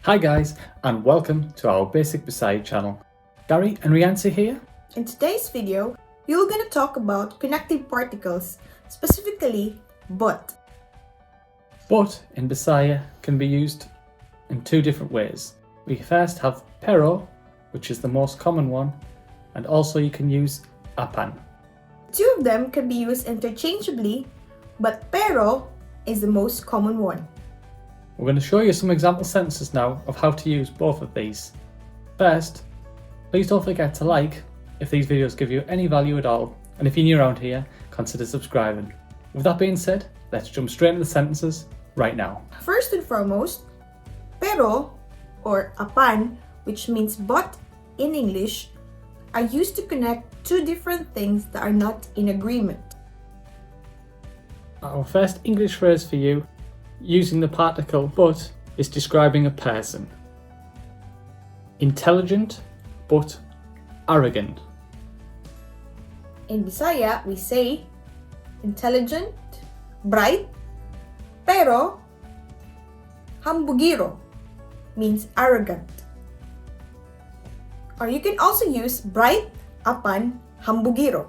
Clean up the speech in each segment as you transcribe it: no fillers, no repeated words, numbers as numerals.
Hi guys, and welcome to our Basic Bisaya channel. Gary and Reancy here. In today's video, we're going to talk about connective particles, specifically but. But in Bisaya can be used in two different ways. We first have pero, which is the most common one, and also you can use apan. Two of them can be used interchangeably, but pero is the most common one. We're going to show you some example sentences now of how to use both of these. First, please don't forget to like if these videos give you any value at all, and if you're new around here, consider subscribing. With that being said, let's jump straight into the sentences right now. First and foremost, pero or apan, which means but in English, are used to connect two different things that are not in agreement. Our first English phrase for you, using the particle but, is describing a person. Intelligent but arrogant. In Bisaya, we say intelligent, bright, pero hambugiro means arrogant. Or you can also use bright apan hambugiro,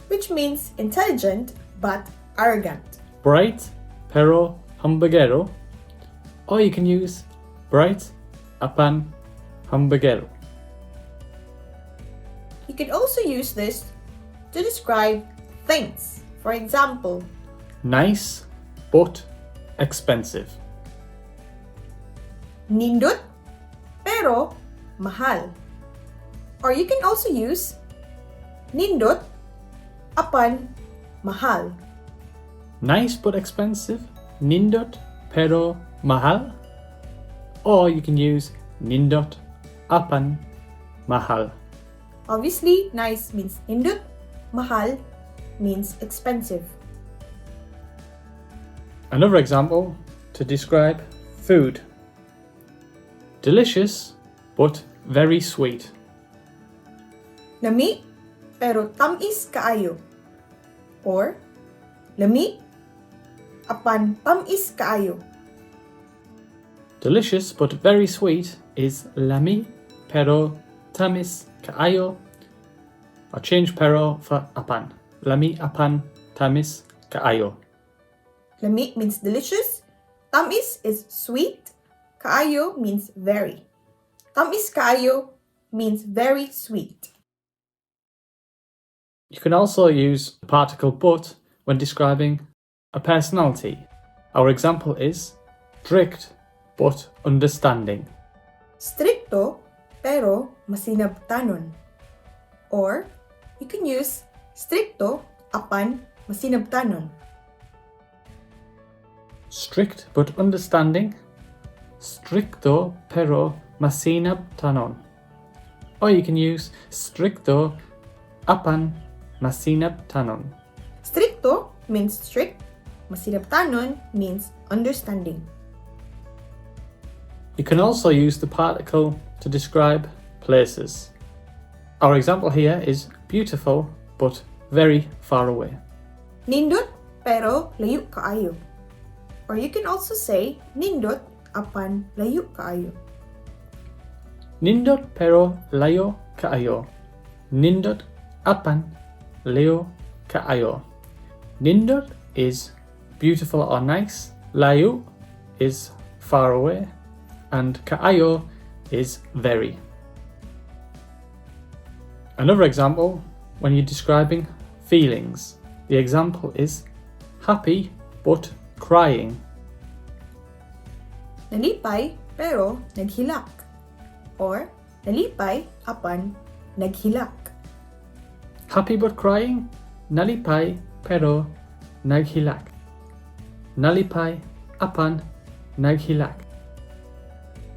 which means intelligent but arrogant. Bright pero hamburguero, or you can use bright apan hamburguero. You can also use this to describe things. For example, nice but expensive. nindot pero mahal. Or you can also use nindot apan mahal. Nice but expensive, nindot pero mahal. Or you can use nindot apan mahal. Obviously, nice means nindot, mahal means expensive. Another example to describe food. Delicious but very sweet. Lami pero tamis kaayo. Or lami apan tamis kaayo. Delicious but very sweet is lami pero tamis kaayo. Or change pero for apan. Lami apan tamis kaayo. Lami means delicious, tamis is sweet, kaayo means very. Tamis kaayo means very sweet. You can also use the particle but when describing a personality. Our example is strict but understanding. Stricto pero masinabtanon. Or you can use stricto apan masinabtanon. Strict but understanding. Stricto pero masinabtanon. Or you can use stricto apan masinabtanon. Stricto means strict, masinabtanon means understanding. You can also use the particle to describe places. Our example here is beautiful but very far away. Nindot pero layo kaayo. Or you can also say nindot apan layo kaayo. Nindot pero layo kaayo. Nindot apan layo kaayo. Nindot is beautiful or nice. Layo is far away. And kaayo is very. Another example when you're describing feelings. The example is happy but crying. Nalipay pero naghilak. Or nalipay apan naghilak. Happy but crying, nalipay pero naghilak. Nalipay apan naghilak.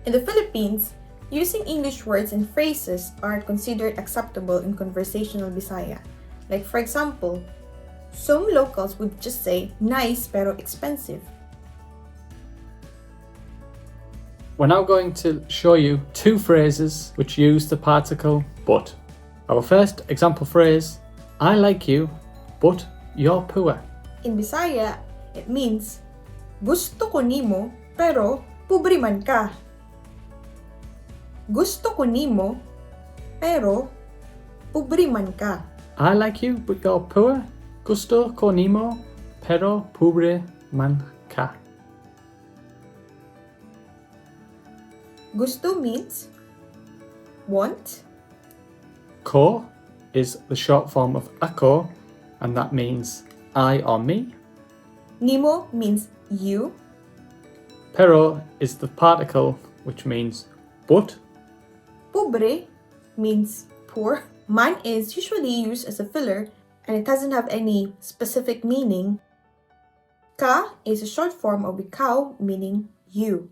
In the Philippines, using English words and phrases are considered acceptable in conversational Bisaya. Like for example, some locals would just say nice pero expensive. We're now going to show you two phrases which use the particle but. Our first example phrase, I like you, but you're poor. In Bisaya, it means gusto ko nimo pero pobre man ka. Gusto ko nimo, pero pobre man ka. I like you, but you're poor. Gusto ko nimo, pero pobre man ka. Gusto means want. Ko is the short form of ako, and that means I or me. Nimo means you. Pero is the particle, which means but. Pobre means poor. Man is usually used as a filler and it doesn't have any specific meaning. Ka is a short form of ikaw, meaning you.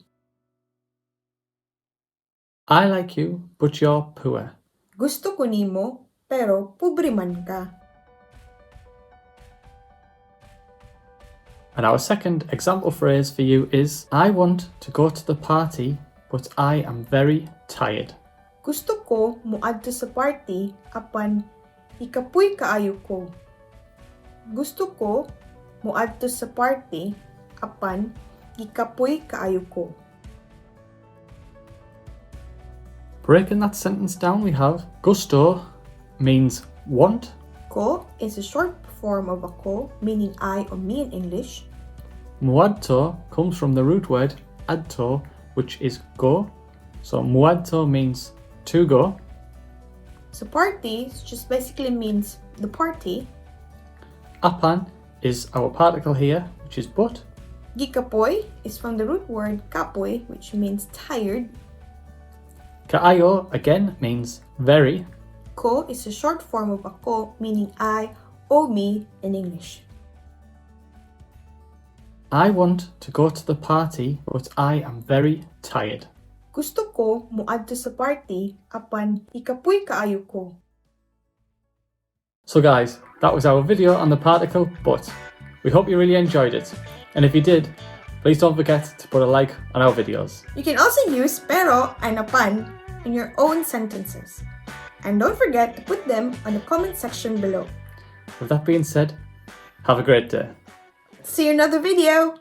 I like you, but you're poor. Gusto ko nimo, pero pobre man ka. And our second example phrase for you is, I want to go to the party, but I am very tired. Gusto ko muadto sa party apan ikapuy kaayo ko. Gusto ko muadto sa party apan ikapuy kaayo ko. Breaking that sentence down, we have gusto means want. Ko is a short form of ako, meaning I or me in English. Muadto comes from the root word adto, which is go. So muadto means to go. So party just basically means the party. Apan is our particle here, which is but. Gikapoy is from the root word kapoy, which means tired. Kaayo again means very. Ko is a short form of ako, meaning I or me in English. I want to go to the party, but I am very tired. Gusto ko muadto sa party apan ikapuy kaayo ko. So guys, that was our video on the particle but. We hope you really enjoyed it. And if you did, please don't forget to put a like on our videos. You can also use pero and apan in your own sentences. And don't forget to put them on the comment section below. With that being said, have a great day. See you in another video!